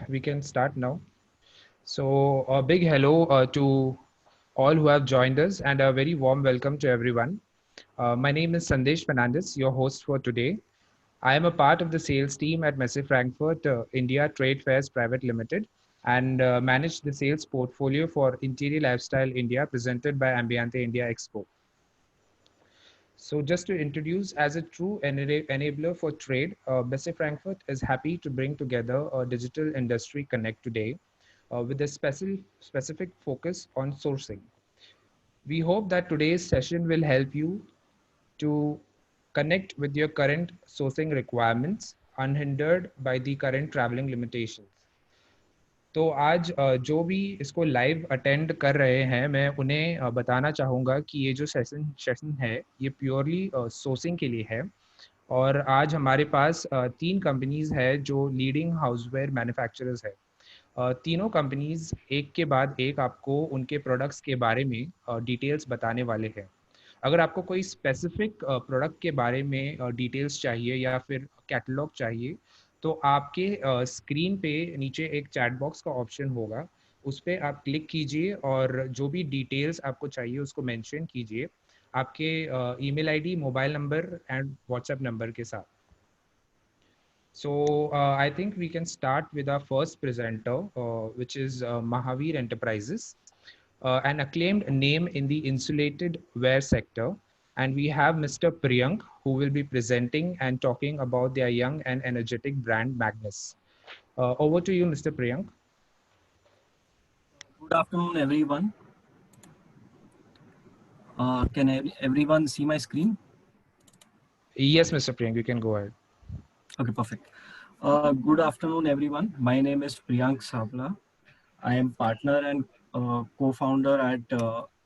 We can start now. So, a big hello to all who have joined us, and a very warm welcome to everyone. My name is Sandesh Fernandez, your host for today. I am a part of the sales team at Messe Frankfurt India Trade Fairs Private Limited and manage the sales portfolio for Interior Lifestyle India presented by Ambiente India Expo. So just to introduce, as a true enabler for trade, Besse Frankfurt is happy to bring together a digital industry connect today with a specific focus on sourcing. We hope that today's session will help you to connect with your current sourcing requirements unhindered by the current traveling limitations. तो आज जो भी इसको live attend कर रहे हैं मैं उन्हें बताना चाहूँगा कि ये जो सेशन है ये प्योरली सोर्सिंग के लिए है और आज हमारे पास तीन कंपनीज है जो लीडिंग हाउसवेयर मैन्युफैक्चरर्स है। तीनों कंपनीज एक के बाद एक आपको उनके प्रोडक्ट्स के बारे में डिटेल्स बताने वाले हैं। अगर आपको कोई स्पेसिफिक प्रोडक्ट के बारे में डिटेल्स चाहिए या फिर कैटलॉग चाहिए तो आपके स्क्रीन पे नीचे एक चैट बॉक्स का ऑप्शन होगा, उस पर आप क्लिक कीजिए और जो भी डिटेल्स आपको चाहिए उसको मेंशन कीजिए आपके email ID, mobile number and WhatsApp number के साथ। So I think we can start with our first presenter, which is Mahavir Enterprises, an acclaimed name in the insulated wear sector. And we have Mr. Priyank, who will be presenting and talking about their young and energetic brand Magnus. Over to you, Mr. Priyank. Good afternoon, everyone. Can everyone see my screen? Yes, Mr. Priyank, you can go ahead. Okay, perfect. Good afternoon, everyone. My name is Priyank Savla. I am partner and co-founder at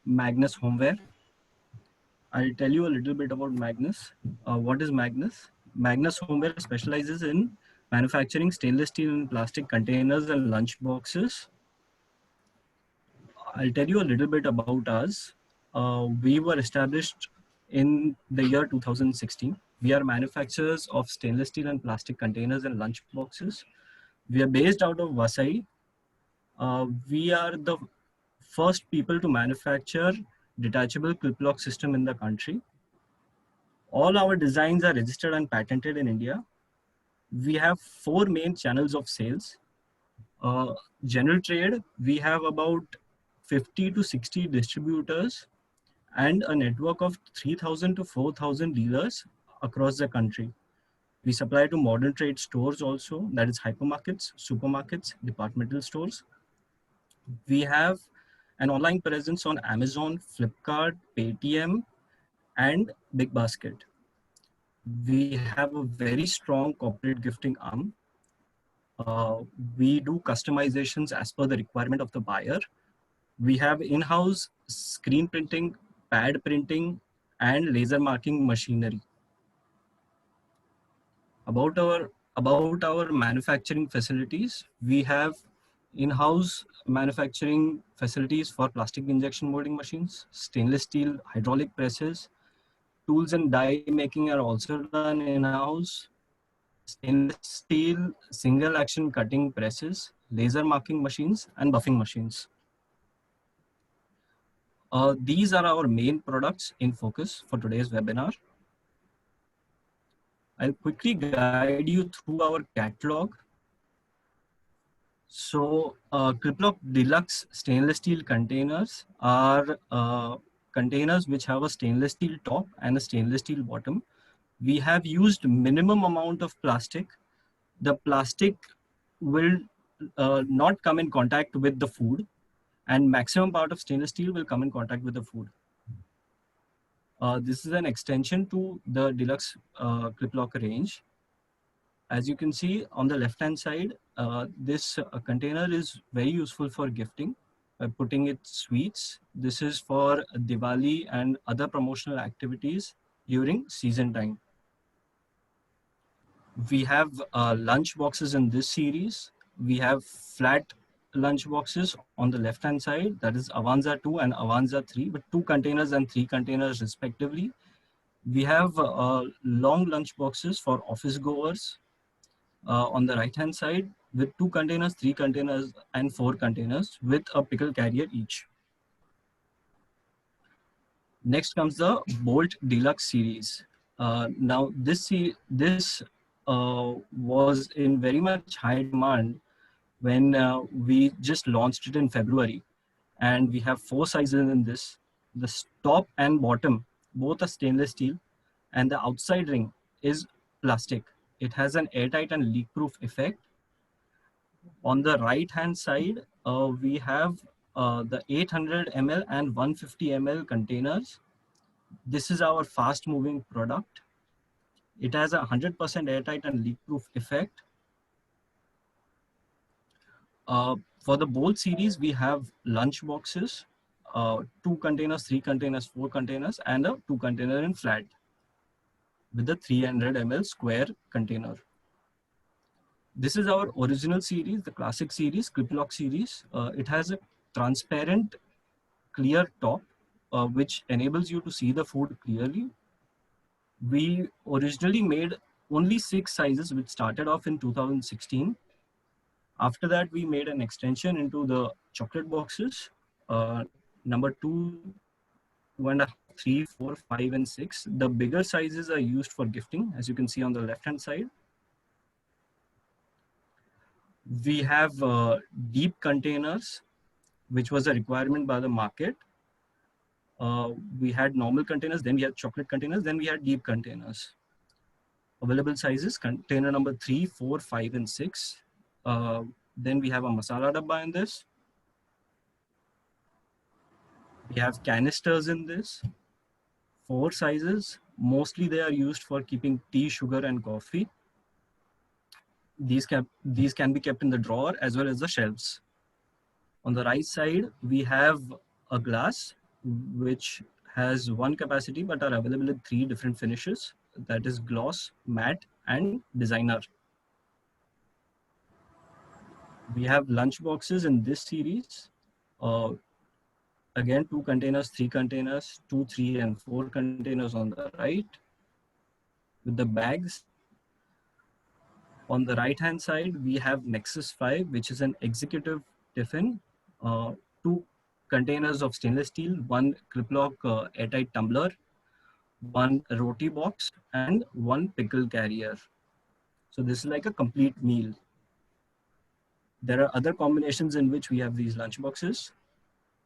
Magnus Homeware. I'll tell you a little bit about Magnus. What is Magnus? Magnus Homeware specializes in manufacturing stainless steel and plastic containers and lunch boxes. I'll tell you a little bit about us. We were established in the year 2016. We are manufacturers of stainless steel and plastic containers and lunch boxes. We are based out of Vasai. We are the first people to manufacture detachable clip lock system in the country. All our designs are registered and patented in India. We have 4 main channels of sales. General trade, we have about 50 to 60 distributors and a network of 3,000 to 4,000 dealers across the country. We supply to modern trade stores also, that is hypermarkets, supermarkets, departmental stores. We have an online presence on Amazon, Flipkart, Paytm, and Big Basket. We have a very strong corporate gifting arm. We do customizations as per the requirement of the buyer. We have in-house screen printing, pad printing, and laser marking machinery. About our manufacturing facilities, we have in-house manufacturing facilities for plastic injection molding machines, stainless steel hydraulic presses, tools and die making are also done in-house, stainless steel single action cutting presses, laser marking machines, and buffing machines. These are our main products in focus for today's webinar. I'll quickly guide you through our catalog. So Cliplock Deluxe stainless steel containers are containers which have a stainless steel top and a stainless steel bottom. We have used minimum amount of plastic. The plastic will not come in contact with the food, and maximum part of stainless steel will come in contact with the food. This is an extension to the Deluxe Cliplock range. As you can see on the left-hand side, this container is very useful for gifting by putting it sweets. This is for Diwali and other promotional activities during season time. We have lunch boxes in this series. We have flat lunch boxes on the left-hand side, that is Avanza 2 and Avanza 3, but 2 containers and 3 containers respectively. We have long lunch boxes for office goers. On the right-hand side, with 2 containers, 3 containers, and 4 containers with a pickle carrier each. Next comes the Bolt Deluxe series. Now this was in very much high demand when we just launched it in February, and we have 4 sizes in this. The top and bottom both are stainless steel, and the outside ring is plastic. It has an airtight and leak-proof effect. On the right-hand side, we have the 800 ml and 150 ml containers. This is our fast-moving product. It has a 100% airtight and leak-proof effect. For the Bolt series, we have lunch boxes, 2 containers, 3 containers, 4 containers, and a 2 container in flat with the 300 ml square container. This is our original series, the classic series, Clip Lock series. It has a transparent, clear top, which enables you to see the food clearly. We originally made only 6 sizes, which started off in 2016. After that, we made an extension into the chocolate boxes, number 2, 2.5, 3, 4, 5, and 6. The bigger sizes are used for gifting, as you can see on the left-hand side. We have deep containers, which was a requirement by the market. We had normal containers, then we had chocolate containers, then we had deep containers. Available sizes, container number 3, 4, 5, and 6. Then we have a masala dabba in this. We have canisters in this, 4 sizes. Mostly they are used for keeping tea, sugar, and coffee. These can be kept in the drawer as well as the shelves. On the right side, we have a glass which has 1 capacity but are available in 3 different finishes. That is gloss, matte, and designer. We have lunch boxes in this series. Again, 2 containers, 3 containers, 2, 3, and 4 containers on the right. With the bags, on the right-hand side, we have Nexus 5, which is an executive tiffin, 2 containers of stainless steel, 1 Clip Lock airtight tumbler, 1 roti box, and 1 pickle carrier. So this is like a complete meal. There are other combinations in which we have these lunch boxes,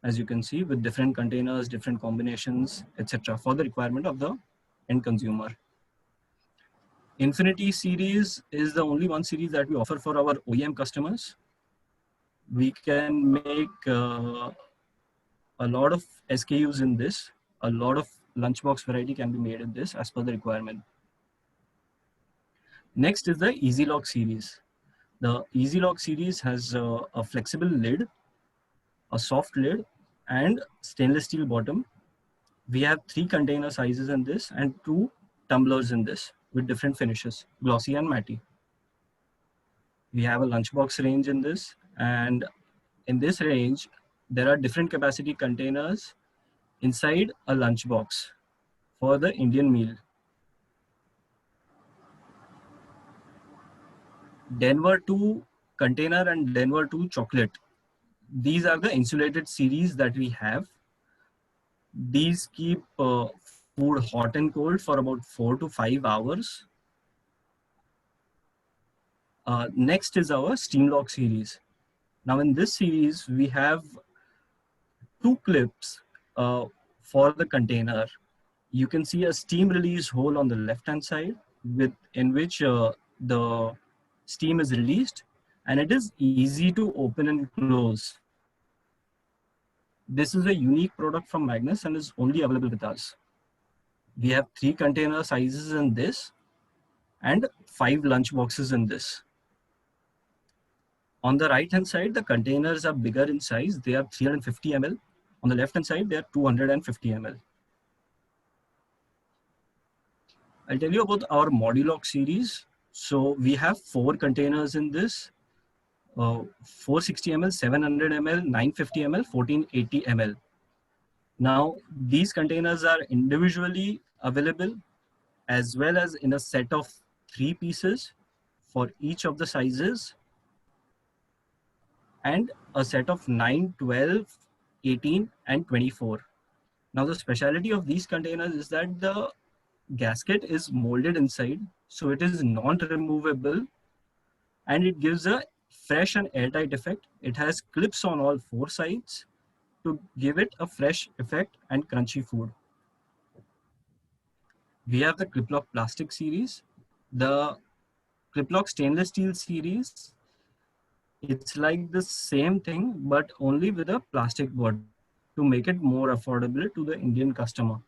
as you can see, with different containers, different combinations, etc., for the requirement of the end consumer. Infinity series is the only one series that we offer for our OEM customers. We can make a lot of SKUs in this. A lot of lunchbox variety can be made in this as per the requirement. Next is the Easy Lock series. The Easy Lock series has a flexible lid, a soft lid, and stainless steel bottom. We have 3 container sizes in this and 2 tumblers in this with different finishes, glossy and matte. We have a lunchbox range in this, and in this range, there are different capacity containers inside a lunchbox for the Indian meal. Denver 2 container and Denver 2 chocolate. These are the insulated series that we have. These keep food hot and cold for about 4 to 5 hours. Next is our Steam Lock series. Now in this series, we have 2 clips for the container. You can see a steam release hole on the left-hand side in which the steam is released, and it is easy to open and close. This is a unique product from Magnus and is only available with us. We have 3 container sizes in this and 5 lunch boxes in this. On the right-hand side, the containers are bigger in size. They are 350 ml. On the left-hand side, they are 250 ml. I'll tell you about our Modulock series. So we have 4 containers in this, 460 ml, 700 ml, 950 ml, 1480 ml. Now, these containers are individually available as well as in a set of 3 pieces for each of the sizes. and a set of 9, 12, 18, and 24. Now, the specialty of these containers is that the gasket is molded inside, so it is non-removable and it gives a fresh and airtight effect. It has clips on all four sides to give it a fresh effect and crunchy food. We have the Cliplock Plastic series. The Cliplock Stainless Steel series, it's like the same thing, but only with a plastic bottle to make it more affordable to the Indian customer.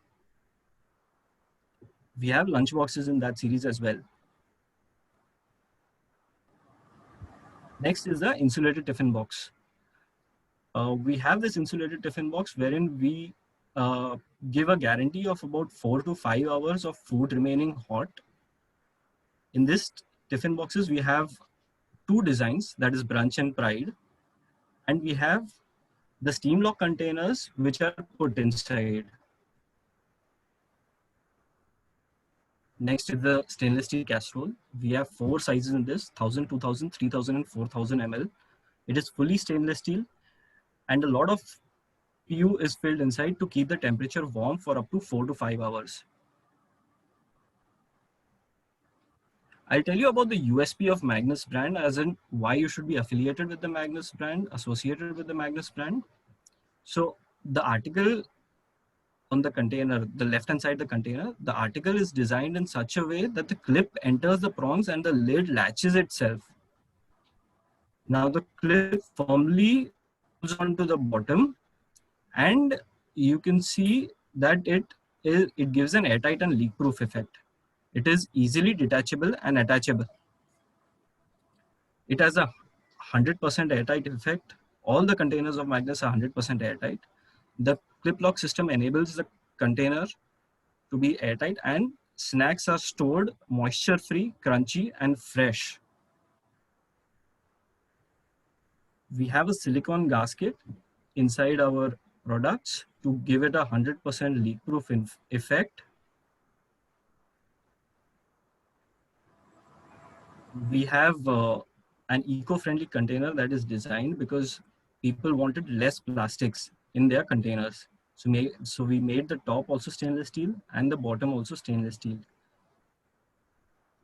We have lunch boxes in that series as well. Next is the insulated tiffin box. We have this insulated tiffin box wherein we give a guarantee of about 4 to 5 hours of food remaining hot. In this tiffin boxes, we have two designs, that is Brunch and Pride. And we have the steam lock containers which are put inside. Next is the stainless steel casserole. We have four sizes in this: 1000, 2000, 3000, and 4000 ml. It is fully stainless steel, and a lot of PU is filled inside to keep the temperature warm for up to 4 to 5 hours. I'll tell you about the USP of Magnus brand, as in why you should be affiliated with the Magnus brand, associated with the Magnus brand. So the article on the container, the left hand side of the container, the article is designed in such a way that the clip enters the prongs and the lid latches itself. Now the clip firmly goes onto the bottom, and you can see that it gives an airtight and leak-proof effect. It is easily detachable and attachable. It has a 100% airtight effect. All the containers of Magnus are 100% airtight. The clip lock system enables the container to be airtight, and snacks are stored moisture-free, crunchy, and fresh. We have a silicone gasket inside our products to give it a 100% leak-proof effect. We have an eco-friendly container that is designed because people wanted less plastics in their containers. So we made the top also stainless steel and the bottom also stainless steel.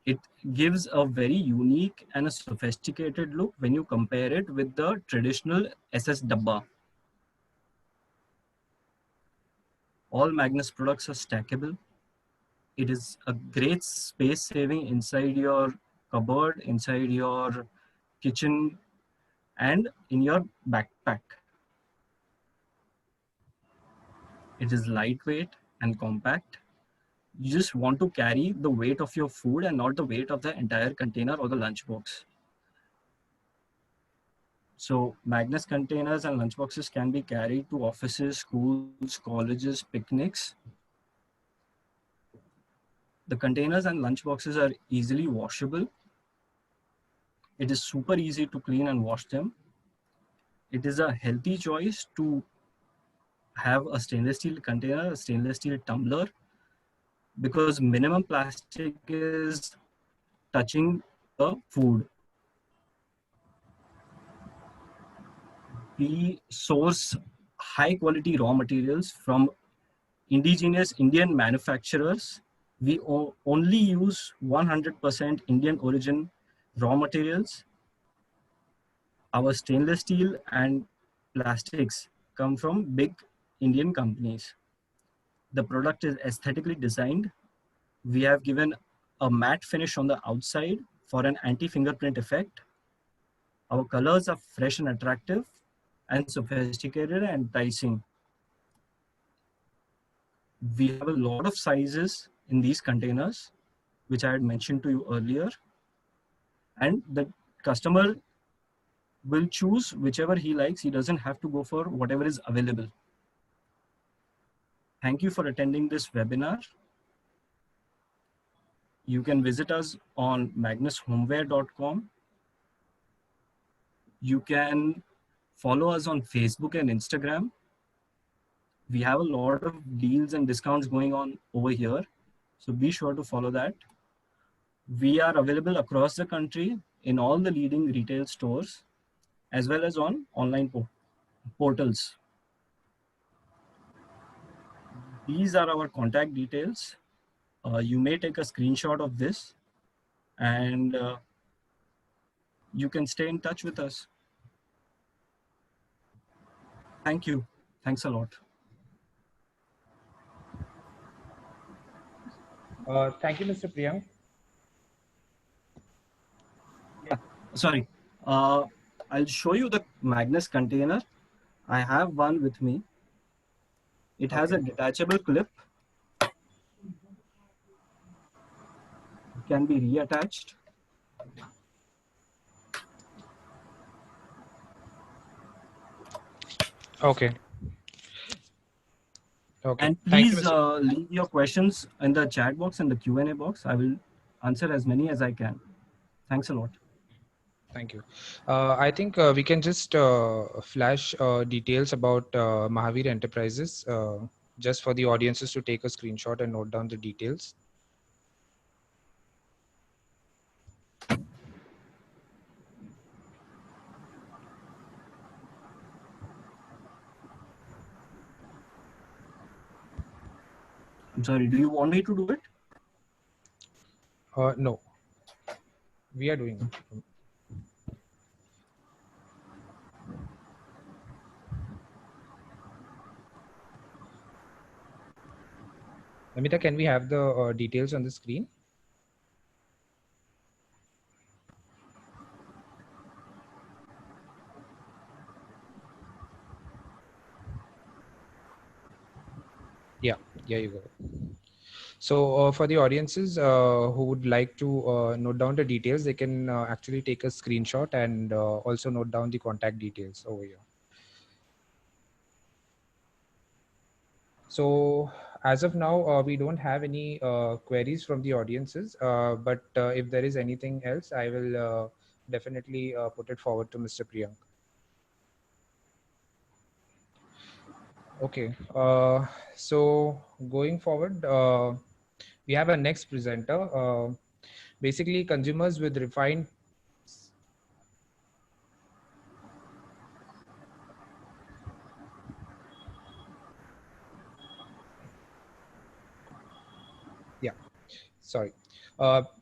It gives a very unique and a sophisticated look when you compare it with the traditional SS Dabba. All Magnus products are stackable. It is a great space saving inside your cupboard, inside your kitchen, and in your backpack. It is lightweight and compact. You just want to carry the weight of your food and not the weight of the entire container or the lunchbox. So Magnus containers and lunchboxes can be carried to offices, schools, colleges, picnics. The containers and lunchboxes are easily washable. It is super easy to clean and wash them. It is a healthy choice to have a stainless steel container, a stainless steel tumbler, because minimum plastic is touching the food. We source high quality raw materials from indigenous Indian manufacturers. We only use 100% Indian origin raw materials. Our stainless steel and plastics come from big Indian companies. The product is aesthetically designed. We have given a matte finish on the outside for an anti-fingerprint effect. Our colors are fresh and attractive and sophisticated and enticing. We have a lot of sizes in these containers, which I had mentioned to you earlier. And the customer will choose whichever he likes. He doesn't have to go for whatever is available. Thank you for attending this webinar. You can visit us on magnushomeware.com. You can follow us on Facebook and Instagram. We have a lot of deals and discounts going on over here, so be sure to follow that. We are available across the country in all the leading retail stores. as well as on online portals. These are our contact details. You may take a screenshot of this and you can stay in touch with us. Thank you. Thanks a lot. Thank you, Mr. Priyank. Yeah, sorry. I'll show you the Magnus container. I have one with me. It has a detachable clip. It can be reattached. Okay. Okay. And Thank you, please Mr. leave your questions in the chat box and the Q&A box. I will answer as many as I can. Thanks a lot. Thank you. I think we can just flash details about Mahavir Enterprises just for the audiences to take a screenshot and note down the details. I'm sorry, do you want me to do it? No, we are doing it. Namita, can we have the details on the screen? Yeah, you go. So for the audiences who would like to note down the details, they can actually take a screenshot and also note down the contact details over here. So as of now, we don't have any queries from the audiences, but if there is anything else, I will definitely put it forward to Mr. Priyank. Okay, so going forward, we have a next presenter. Basically, consumers with refined sorry.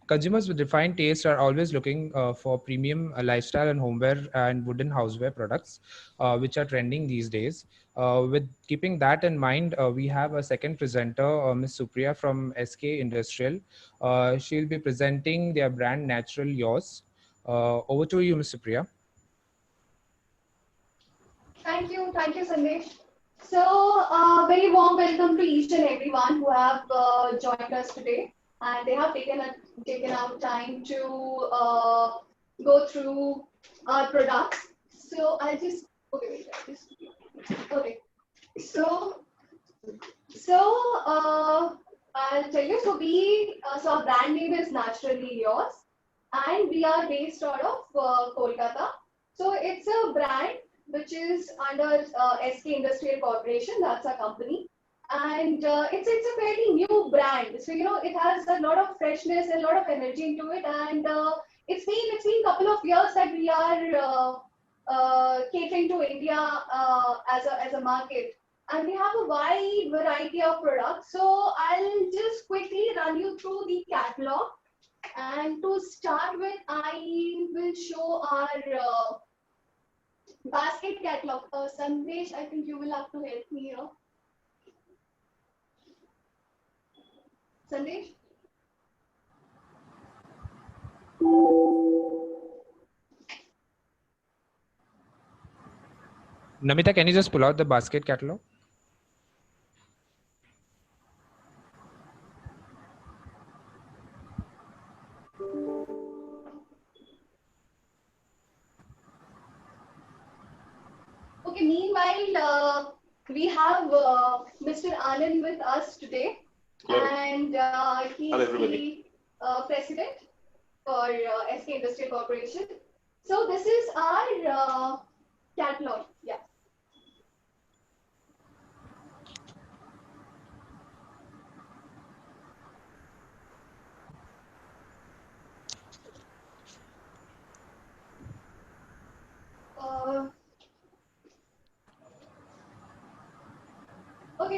Consumers with refined taste are always looking for premium lifestyle and homeware and wooden houseware products, which are trending these days. With keeping that in mind, we have a second presenter, Ms. Supriya from SK Industrial. She'll be presenting their brand Natural Yours. Over to you, Ms. Supriya. Thank you, Sandesh. So, very warm welcome to each and everyone who have joined us today, and they have taken out time to go through our products. So, I'll just okay. So, I'll tell you. So our brand name is Naturally Yours, and we are based out of Kolkata. So it's a brand which is under SK Industrial Corporation. That's our company, and it's a fairly new brand. So it has a lot of freshness and a lot of energy into it, and it's been a couple of years that we are catering to India as a market, and we have a wide variety of products. So I'll just quickly run you through the catalog. And to start with, I will show our basket catalog. Sandesh, I think you will have to help me here. Sandesh? Namita, can you just pull out the basket catalog? Okay, meanwhile, we have Mr. Anand with us today. Hello. And he is the president for SK Industrial Corporation. So this is our catalog. Yeah.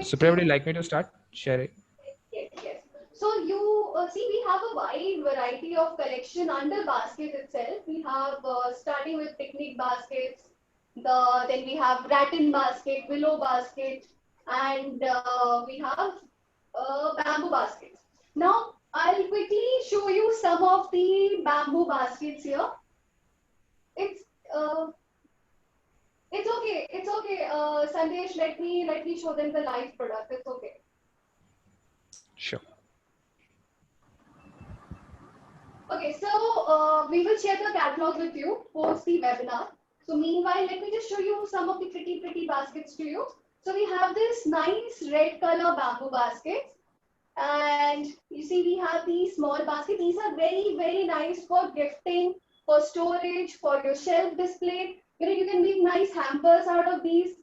Okay. So Priya, would you like me to start sharing? Yes, yes. So you see, we have a wide variety of collection under basket itself. We have starting with picnic baskets, then we have rattan basket, willow basket, and we have bamboo baskets. Now I'll quickly show you some of the bamboo baskets here. It's uh, it's okay. It's okay. Sandesh, let me show them the live product. It's okay. Sure. Okay, so we will share the catalog with you post the webinar. So meanwhile, let me just show you some of the pretty baskets to you. So we have this nice red color bamboo baskets. And you see we have these small baskets. These are very nice for gifting, for storage, for your shelf display. You know, you can make nice hampers out of these.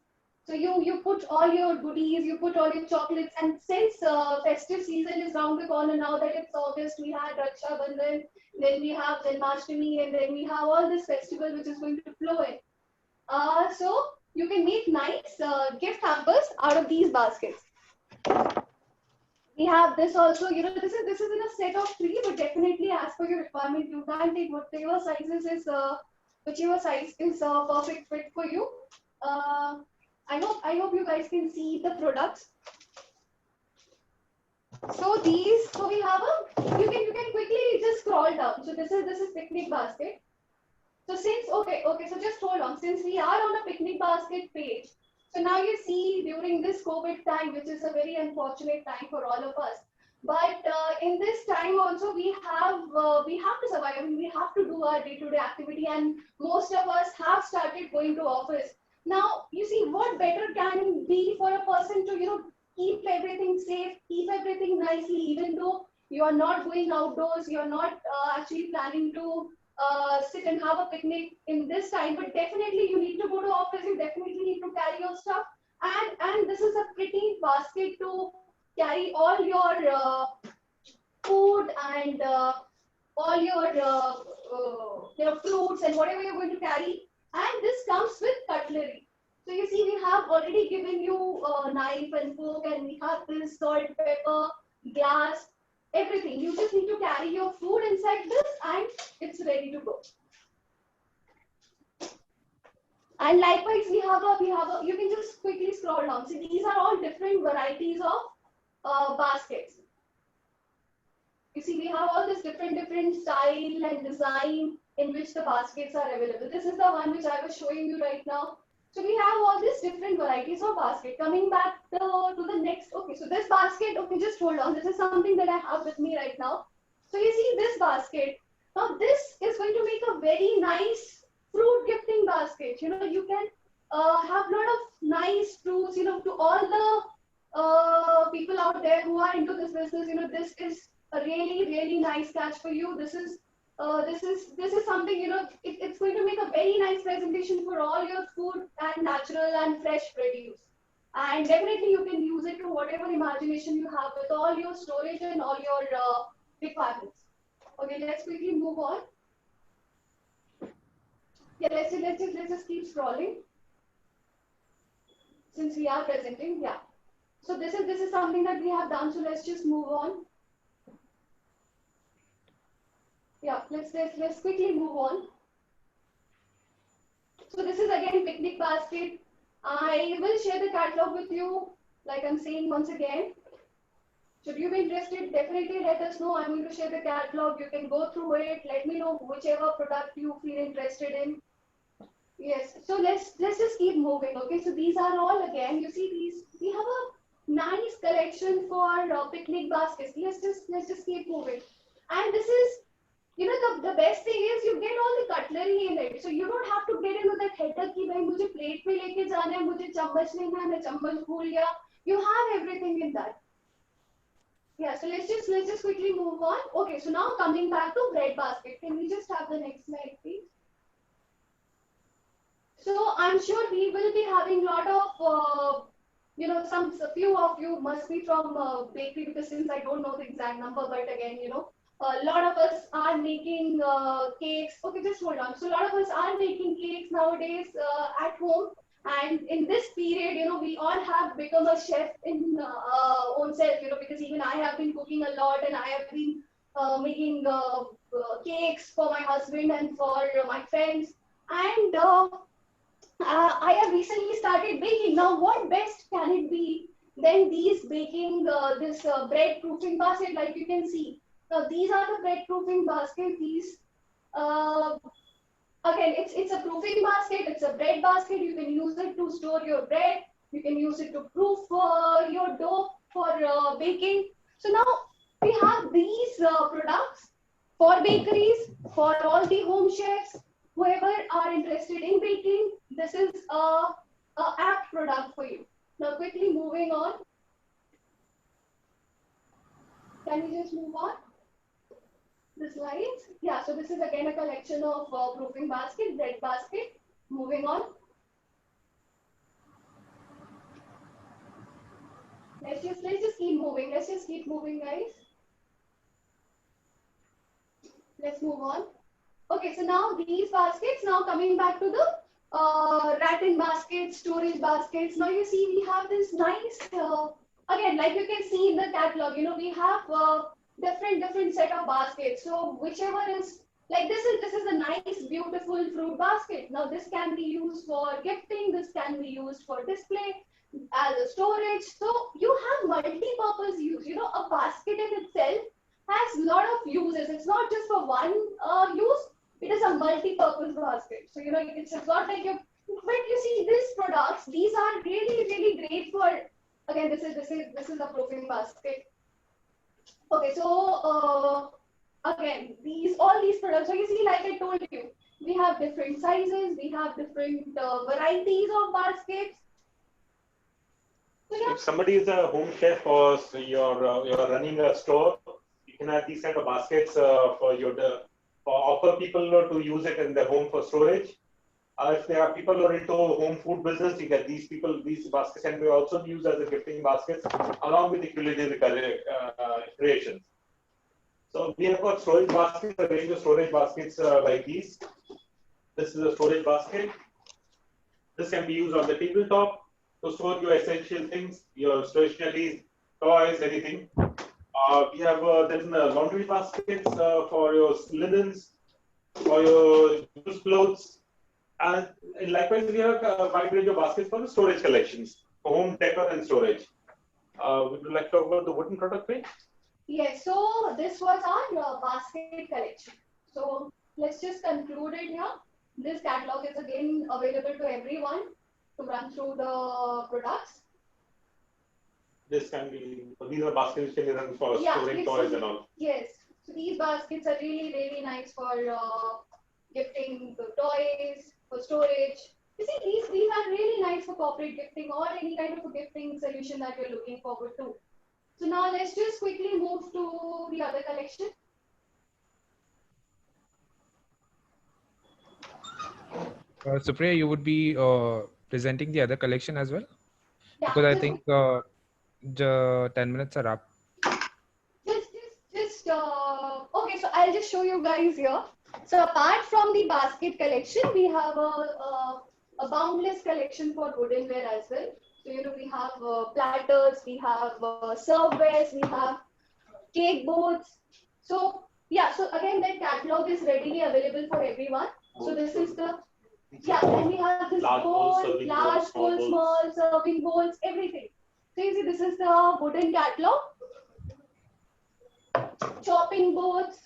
So you put all your goodies, you put all your chocolates, and since festive season is round the corner now that it's August, we had Raksha Bandhan, then we have Janmashtami, and then we have all this festival which is going to flow in. So you can make nice gift hampers out of these baskets. We have this also, you know, this is in a set of 3, but definitely as per your requirement, you can take whatever sizes is whichever size is perfect fit for you. I hope you guys can see the products. So we have you can quickly just scroll down. So this is picnic basket. So so just hold on. Since we are on a picnic basket page, so now you see during this COVID time, which is a very unfortunate time for all of us. But in this time also we have to survive. I mean, we have to do our day-to-day activity, and most of us have started going to office. Now you see what better can be for a person to keep everything safe, keep everything nicely, even though you are not going outdoors, you are not actually planning to sit and have a picnic in this time, but definitely you need to go to office, you definitely need to carry your stuff, and this is a pretty basket to carry all your food and all your fruits and whatever you're going to carry, and this comes with cutlery. So you see we have already given you knife and fork, and we have this salt, pepper, glass, everything. You just need to carry your food inside this and it's ready to go. And likewise, you can just quickly scroll down. See, these are all different varieties of baskets. You see, we have all this different style and design in which the baskets are available. This is the one which I was showing you right now. So we have all these different varieties of basket. Coming back to the next, okay, so this basket, okay, just hold on. This is something that I have with me right now. So you see this basket. Now this is going to make a very nice fruit gifting basket. You know, you can have a lot of nice fruits, you know, to all the people out there who are into this business. You know, this is a really nice catch for you. This is something, you know, it's going to make a very nice presentation for all your food and natural and fresh produce. And definitely you can use it to whatever imagination you have with all your storage and all your requirements. Okay, let's quickly move on. Yeah, let's just keep scrolling. Since we are presenting, yeah. So this is something that we have done. So let's just move on. Yeah, let's quickly move on. So this is again picnic basket. I will share the catalog with you, like I'm saying once again. Should you be interested, definitely let us know. I'm going to share the catalog. You can go through it. Let me know whichever product you feel interested in. Yes. So let's just keep moving. Okay. So these are all again. You see these. We have a nice collection for picnic baskets. Let's just keep moving. And this is, you know, the best thing is you get all the cutlery in it. So you don't have to get into that headache कि भाई मुझे plate पे लेके जाना है, मुझे चम्मच लेना है, मैं चम्मच भूल गया. You have everything in that. Yeah, so let's just quickly move on. Okay, so now coming back to bread basket. Can we just have the next slide, please? So I'm sure we will be having a lot of, you know, a few of you must be from bakery, because since I don't know the exact number, but again, you know, a lot of us are making cakes. Okay, just hold on. So a lot of us are making cakes nowadays at home, And in this period, we all have become a chef in own self, because even I have been cooking a lot, and I have been making cakes for my husband and for my friends. And I have recently started baking. Now, what best can it be than these baking, this bread proofing basket, like you can see. Now, these are the bread proofing basket. These, uh, again, it's a proofing basket. It's a bread basket. You can use it to store your bread. You can use it to proof your dough for baking. So now we have these products for bakeries, for all the home chefs, whoever are interested in baking. This is a apt product for you. Now, quickly moving on. Can we just move on? The slides. Yeah, so this is again a collection of proofing basket, bread basket. Moving on. Let's just keep moving. Let's just keep moving, guys. Let's move on. Okay, so now these baskets, now coming back to the rattan baskets, storage baskets. Now you see we have this nice, again, like you can see in the catalog, we have different set of baskets. So whichever is, like this is a nice, beautiful fruit basket. Now this can be used for gifting, this can be used for display, as a storage. So you have multi-purpose use. A basket in itself has a lot of uses. It's not just for one use. It is a multi-purpose basket. So it's not like you. But you see, these products, these are really great for. Again, this is a proofing basket. Okay, so again, all these products. So you see, like I told you, we have different sizes. We have different varieties of baskets. So, yeah. If somebody is a home chef or you're running a store, you can have these kind of baskets for offer people to use it in their home for storage. If there are people who are into home food business, you get these baskets can be also used as a gifting baskets along with the culinary creations. So we have got storage baskets, a range of storage baskets like these. This is a storage basket. This can be used on the tabletop to store your essential things, your stationery, toys, anything. We have then laundry baskets for your linens, for your used clothes, and likewise we have a wide range of baskets for the storage collections, for home decor and storage. Would you like to talk about the wooden product range? Yes, so this was our basket collection. So let's just conclude it here. This catalog is again available to everyone to run through the products. These are baskets which can be run for storing toys and all. Yes, so these baskets are really nice for gifting the toys, for storage. You see, these are really nice for corporate gifting or any kind of a gifting solution that you're looking forward to. So now let's just quickly move to the other collection. Supriya, you would be presenting the other collection as well? Yeah, because I think the 10 minutes are up. Okay, so I'll just show you guys here. So apart from the basket collection, we have a boundless collection for woodenware as well. So we have platters, we have servewares, we have cake boards. So yeah, so again that catalog is readily available for everyone. So this is the and we have this large bowl, small serving bowls, everything. So you see, this is the wooden catalog. Chopping boards,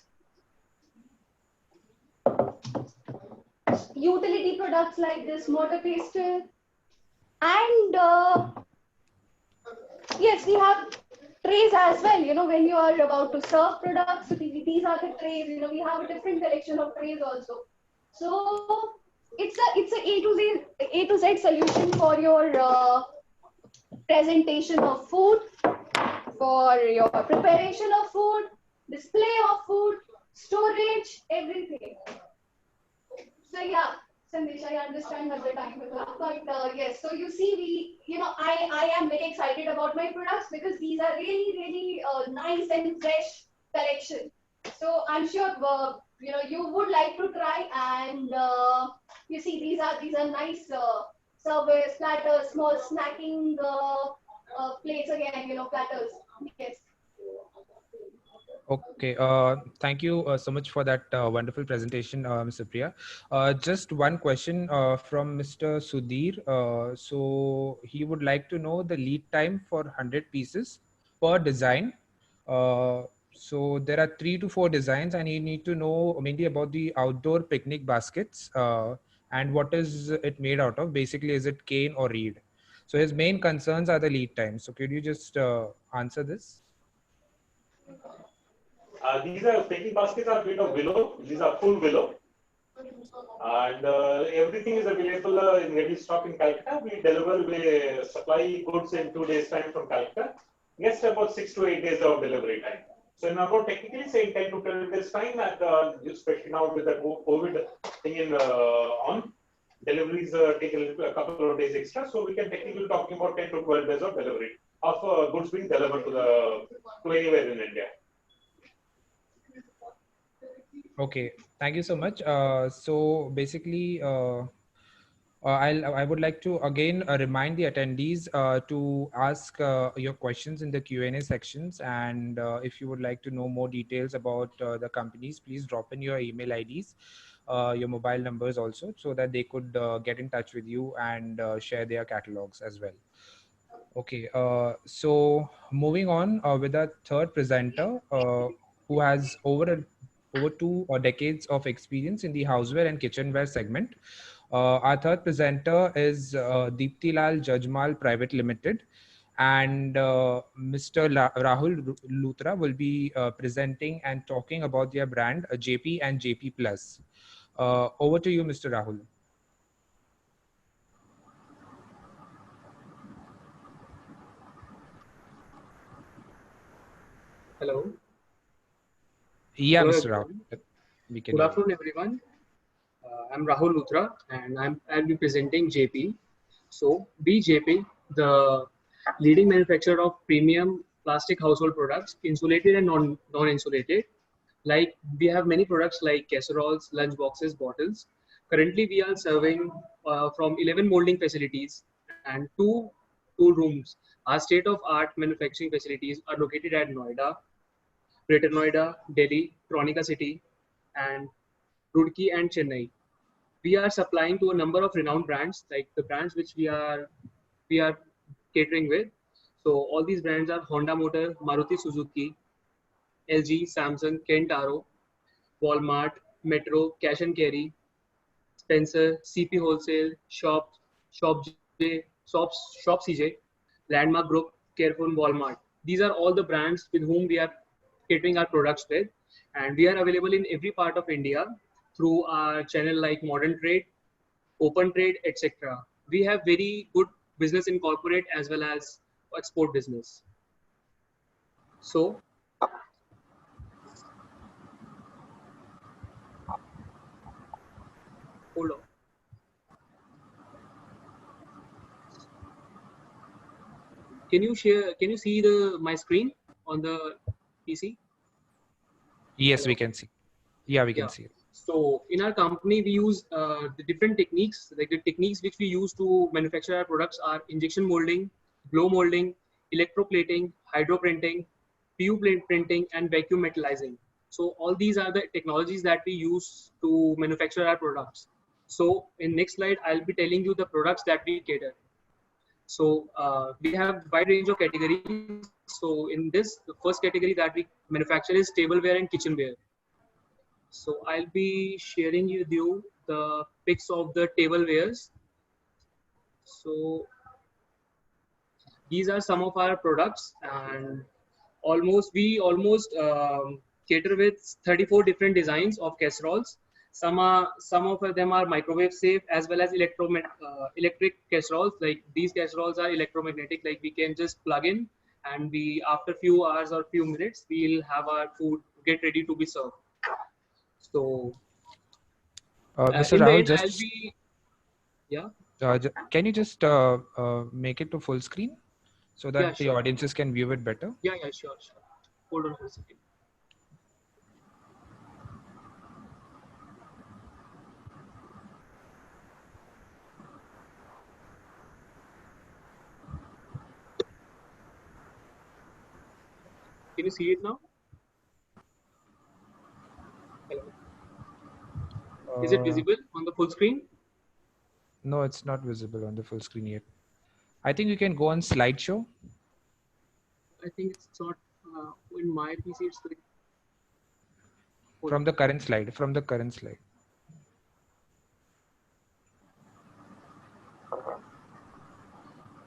utility products like this mortar pestle, and yes, we have trays as well. When you are about to serve products, so these are the trays. We have a different collection of trays also. So it's a A to Z solution for your presentation of food, for your preparation of food, display of food, storage, everything. So yeah, Sandesh, I understand that the time will up, but yes. So you see, I am very excited about my products because these are really nice and fresh collection. So I'm sure you would like to try, and you see these are nice service, platters, small snacking plates again, platters. Yes. Okay, thank you so much for that wonderful presentation, Mr. Priya. Just one question from Mr. Sudhir. So he would like to know the lead time for 100 pieces per design. Uh, so there are 3 to 4 designs, and he need to know mainly about the outdoor picnic baskets and what is it made out of. Basically, is it cane or reed? So his main concerns are the lead time. So could you just answer this? These are picnic baskets are made of willow. These are full willow. And everything is available in ready stock in Calcutta. We supply goods in 2 days time from Calcutta. Yes, about 6 to 8 days of delivery time. So in about technically say 10 to 12 days time, and especially now with the COVID thing on, deliveries take a couple of days extra. So we can technically talking about 10 to 12 days of delivery of goods being delivered to anywhere in India. Okay, thank you so much. So basically, I would like to again remind the attendees to ask your questions in the Q&A sections. And if you would like to know more details about the companies, please drop in your email IDs, your mobile numbers also, so that they could get in touch with you and share their catalogs as well. Okay, so moving on with our third presenter, who has over 2 decades of experience in the houseware and kitchenware segment. Our third presenter is Deepti Lal Jajmal Private Limited, and Mr. Rahul Luthra will be presenting and talking about their brand JP and JP Plus. Over to you, Mr. Rahul. Hello. Yeah, Hello, Mr. everyone. Rahul. We can Good hear you. afternoon, everyone. I'm Rahul Luthra, and I'll be presenting JP. So, BJP, the leading manufacturer of premium plastic household products, insulated and non-insulated. Like we have many products like casseroles, lunch boxes, bottles. Currently, we are serving from 11 molding facilities and two tool rooms. Our state-of-art manufacturing facilities are located at Noida, Greater Noida, Delhi, Tronika City, and Roorkee and Chennai. We are supplying to a number of renowned brands, like the brands which we are catering with. So all these brands are Honda Motor, Maruti Suzuki, LG, Samsung, Kentaro, Walmart, Metro, Cash and Carry, Spencer, CP Wholesale, Shop J, Shop CJ, Landmark Group, Careful, Walmart. These are all the brands with whom we are catering our products with, and we are available in every part of India through our channel like Modern Trade, Open Trade, etc. We have very good business in corporate as well as export business. So, hold on. Can you see my screen on the PC? Yes, we Hello. can see. Yeah, we can Yeah. see it. So in our company, we use the different techniques. Like the techniques which we use to manufacture our products are injection molding, blow molding, electroplating, hydroprinting, PU printing, and vacuum metallizing. So all these are the technologies that we use to manufacture our products. So in next slide, I'll be telling you the products that we cater. So we have wide range of categories. So in this, the first category that we manufacture is tableware and kitchenware. So I'll be sharing with you the pics of the tablewares. So these are some of our products, and we almost cater with 34 different designs of casseroles. Some of them are microwave safe as well as electric casseroles. Like these casseroles are electromagnetic. Like we can just plug in, and we after few hours or few minutes we'll have our food get ready to be served. So Mr. in the Rahul, end, I'll just be yeah. can you just make it to full screen so Yeah, that the sure. audiences can view it better? Yeah, sure. Hold on for a second. Can you see it now? Hello. Is it visible on the full screen? No, it's not visible on the full screen yet. I think you can go on slideshow. I think it's not in my PC. It's like From the current slide. From the current slide.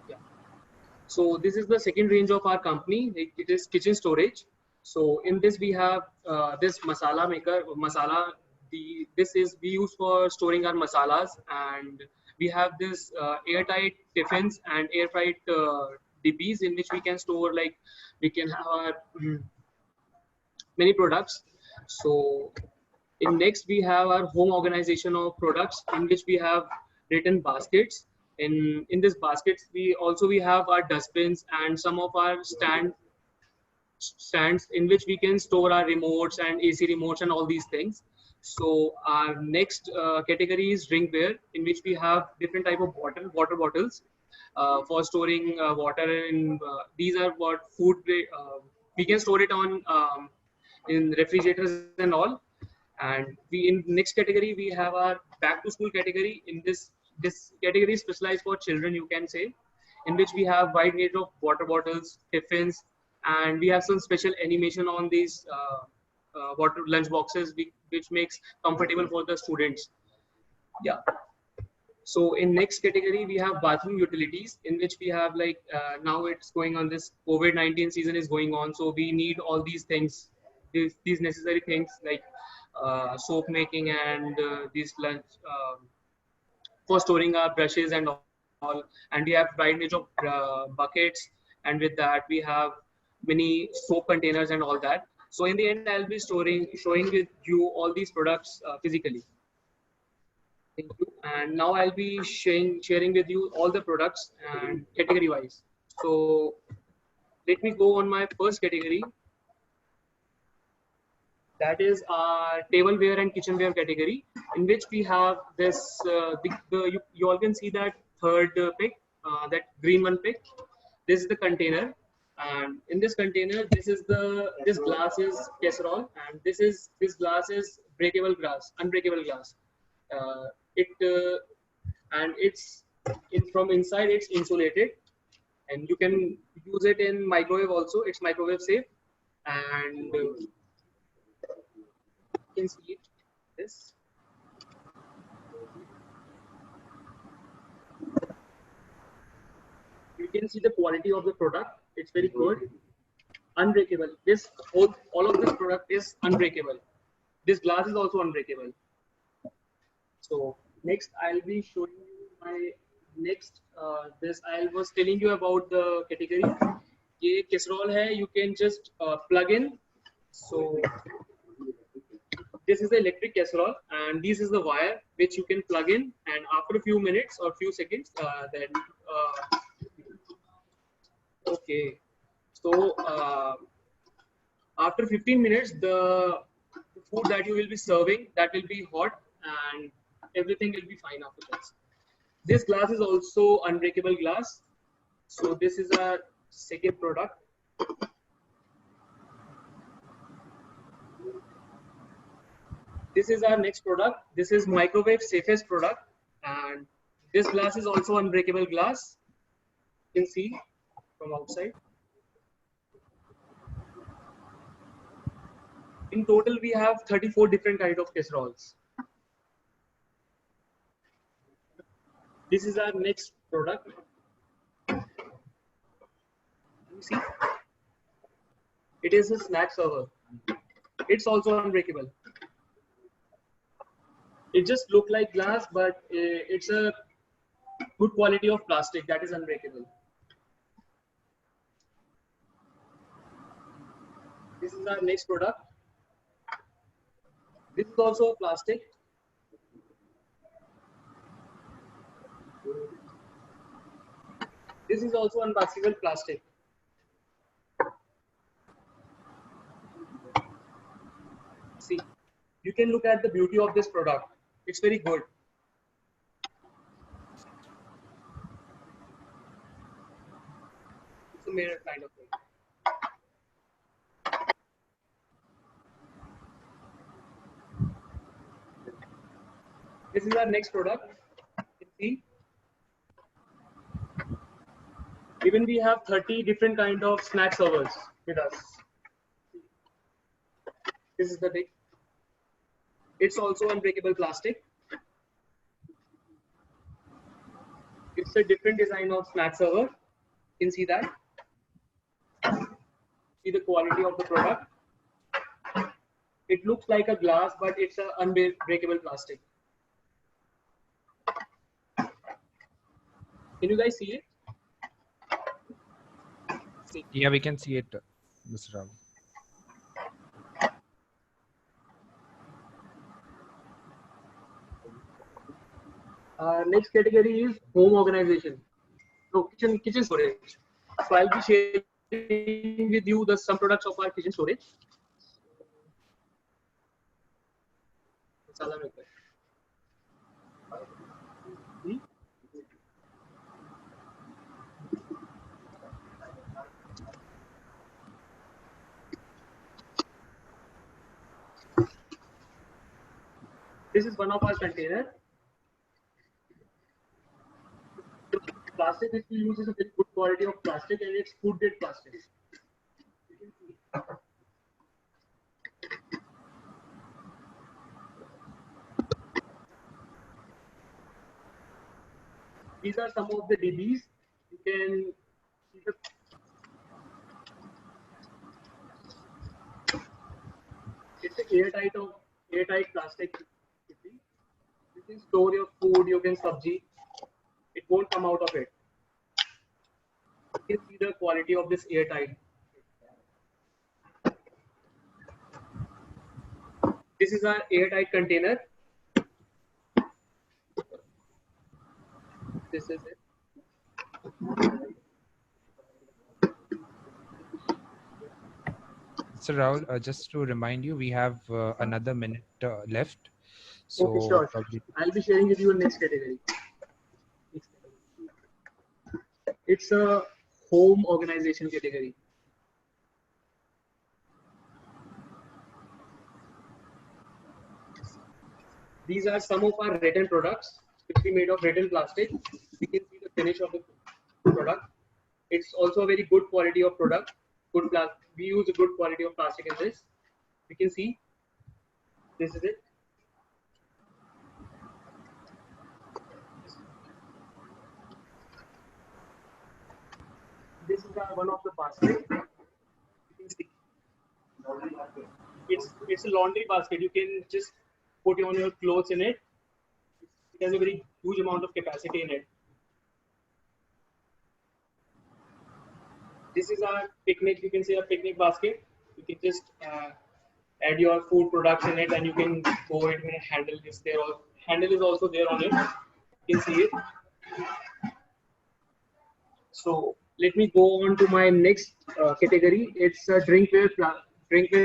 yeah. So this is the second range of our company. It is kitchen storage. So in this we have this masala maker. This is we use for storing our masalas, and we have this airtight tiffins and air fried dibbies in which we can store, like we can have our many products. So in next we have our home organization of products, in which we have written baskets. In this baskets we have our dustbins and some of our stands in which we can store our remotes and AC remotes and all these things. So our next category is drinkware, in which we have different type of water bottles for storing water. In these are what food we can store it on in refrigerators and all. And we in next category we have our back to school category. In this category is specialized for children, you can say, in which we have wide range of water bottles, tiffins, and we have some special animation on these water lunch boxes, which makes comfortable for the students. Yeah. So in next category we have bathroom utilities, in which we have like now it's going on, this COVID-19 season is going on, so we need all these things, these necessary things like soap making and these lunch for storing our brushes and all. And we have wide range of buckets, and with that we have many soap containers and all that. So in the end I'll be showing with you all these products physically. Thank you. And now I'll be sharing with you all the products and category wise. So let me go on my first category. That is our tableware and kitchenware category, in which we have this. You all can see that third pick, that green one pick. This is the container, and in this container, this glass is casserole, and this glass is unbreakable glass. It and from inside it's insulated, and you can use it in microwave also. It's microwave safe, and you can see it. This. You can see the quality of the product. It's very good. Unbreakable. All of this product is unbreakable. This glass is also unbreakable. So next I'll be showing you my next. This I was telling you about the category. ये casserole है. You can just plug in. So this is the electric casserole, and this is the wire which you can plug in, and after a few minutes or few seconds, okay. So after 15 minutes, the food that you will be serving, that will be hot, and everything will be fine after this. This glass is also unbreakable glass. So this is our second product. This is our next product. This is microwave safest product, and this glass is also unbreakable glass. You can see from outside. In total, we have 34 different kinds of casseroles. This is our next product. You see, it is a snack server. It's also unbreakable. It just looks like glass, but it's a good quality of plastic that is unbreakable. This is our next product. This is also plastic. This is also unbreakable plastic. See, you can look at the beauty of this product. It's very good. It's a mirror kind of thing. This is our next product. You see, even we have 30 different kind of snack servers with us. This is the big. It's also unbreakable plastic. It's a different design of snack server. You can see that. See the quality of the product. It looks like a glass, but it's an unbreakable plastic. Can you guys see it? See. Yeah, we can see it, Mr. Rahul. Next category is home organization. So kitchen storage. So I'll be sharing with you some products of our kitchen storage. This is one of our containers. The plastic which we use is a very good quality of plastic, and it's food grade plastic. These are some of the DBs. You can see the it's an airtight plastic. You can store your food, you can sabji. It won't come out of it. You can see the quality of this airtight. This is our airtight container. This is it. Mr. Rahul, just to remind you, we have another minute left. So Okay, sure. probably... I'll be sharing with you a next category. It's a home organization category. These are some of our written products, which we made of written plastic. You can see the finish of the product. It's also a very good quality of product. Good plastic. We use a good quality of plastic in this. You can see. This is it. This is one of the basket. You can see. It's a laundry basket. You can just put on your clothes in it. It has a very huge amount of capacity in it. This is our picnic. You can see a picnic basket. You can just add your food products in it, and you can go in and handle this. Handle is also there on it. You can see it. So let me go on to my next category. It's a drinkware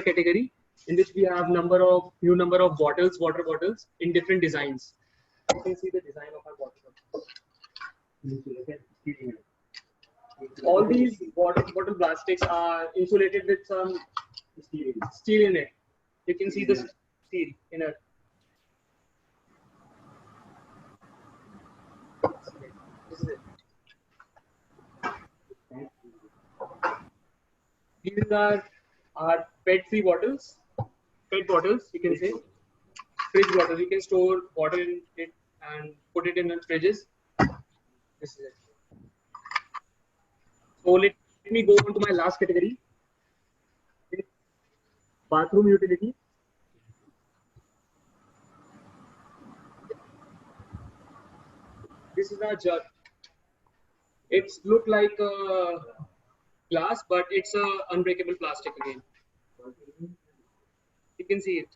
category, in which we have few number of bottles, water bottles in different designs. You can see the design of our water bottles. All these bottle plastics are insulated with some steel in it. You can see the steel in it. This is it. These are our pet-free bottles. Pet bottles, you can say. Fridge bottles. You can store water in it and put it in the fridges. This is it. So let me go on to my last category. Bathroom utility. This is our jug. It's look like a glass, but it's a unbreakable plastic again. You can see it.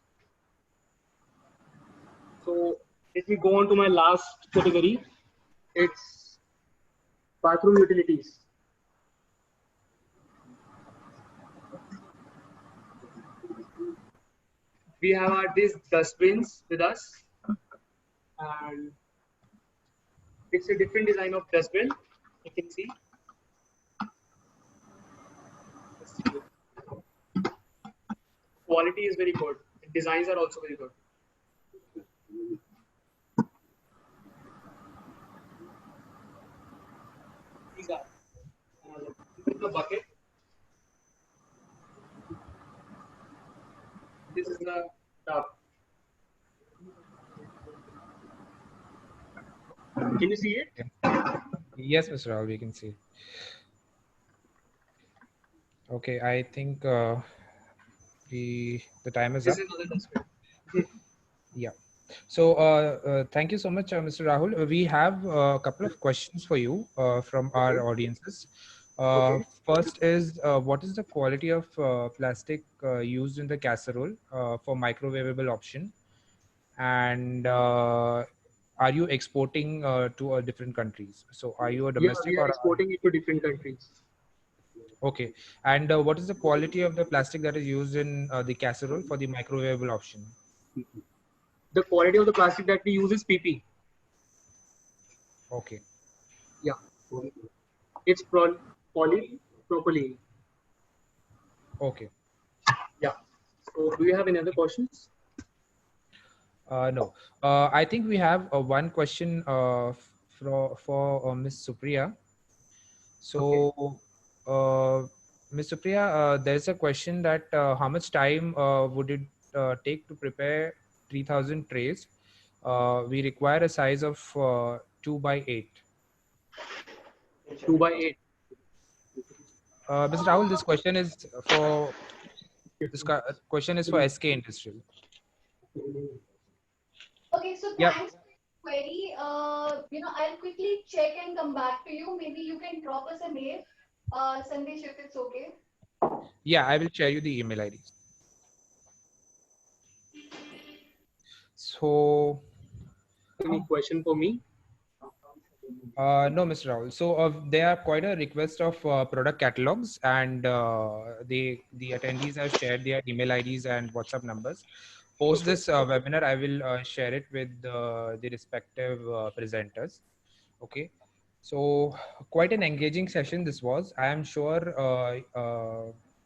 So let me go on to my last category. It's bathroom utilities. We have these dustbins with us, and it's a different design of dustbin. You can see. Quality is very good. The designs are also very good. these are. This is the bucket. This is the tub. Can you see it? Yes, Mr. Rahul, we can see. Okay, I think the time is up. This is another dustbin. Yeah. So thank you so much, Mr. Rahul. We have a couple of questions for you from our audiences. Okay. First is, what is the quality of plastic used in the casserole for microwavable option? And are you exporting to different countries? So are you a Yeah, domestic we are or? exporting it to different countries. Okay. And what is the quality of the plastic that is used in the casserole for the microwavable option? The quality of the plastic that we use is PP. Okay. Yeah. It's polypropylene. Okay. Yeah. So do you have any other questions? No. I think we have one question for Ms. Supriya. So, Ms. Supriya, there's a question that how much time would it take to prepare 3,000 trays? We require a size of 2 by 8. 2 by 8. Mr. Rahul, this question is for question is for SK Industrial. Okay, so Yep. thanks for the query. I'll quickly check and come back to you. Maybe you can drop us a mail, Sandesh, if it's okay. Yeah, I will share you the email ID. So, Any question for me? no, Mr. Rahul. So there are quite a request of product catalogs, and the attendees have shared their email IDs and WhatsApp numbers. Post this webinar, I will share it with the respective presenters. Okay. So quite an engaging session this was. I am sure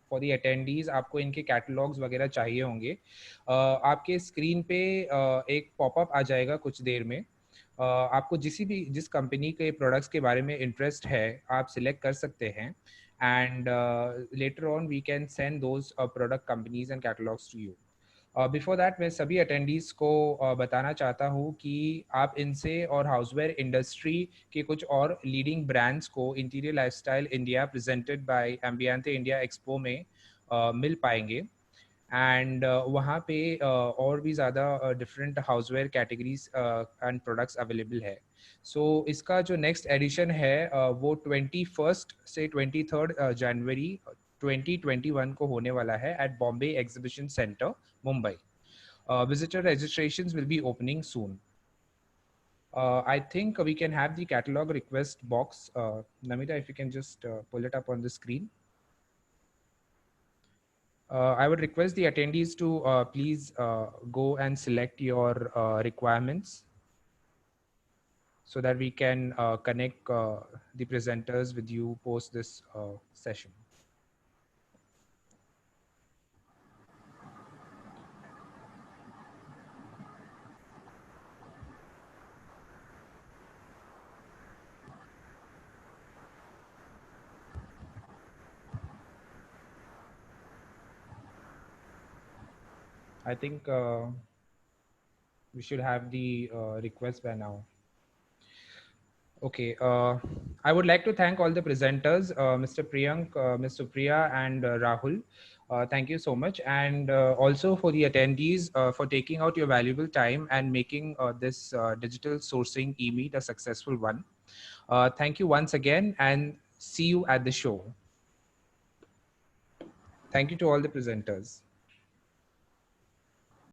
for the attendees आपको इनके catalogs वगैरह चाहिए होंगे. आपके screen पे एक popup आ जाएगा कुछ देर में. आपको जिस कंपनी के प्रोडक्ट्स के बारे में इंटरेस्ट है आप सिलेक्ट कर सकते हैं and later on we can send those product companies and catalogues to you. Before that मैं सभी अटेंडीज को बताना चाहता हूँ कि आप इनसे और हाउसवेयर इंडस्ट्री के कुछ और लीडिंग ब्रांड्स को interior lifestyle India presented by Ambiente India expo में मिल पाएंगे. एंड वहाँ पे और भी ज़्यादा different houseware categories and products available है. सो इसका जो नेक्स्ट एडिशन है वो 21 से 23 जनवरी 2021 को होने वाला है at Bombay exhibition centre Mumbai. Visitor registrations will be opening soon. I think we can have the catalog request box. Namita, if you can just pull it up on the screen. I would request the attendees to please go and select your requirements so that we can connect the presenters with you post this session. I think we should have the request by now. Okay, I would like to thank all the presenters, Mr. Priyank, Ms. Supriya, and Rahul. Thank you so much. And also for the attendees for taking out your valuable time and making this digital sourcing e-meet a successful one. Thank you once again and see you at the show. Thank you to all the presenters.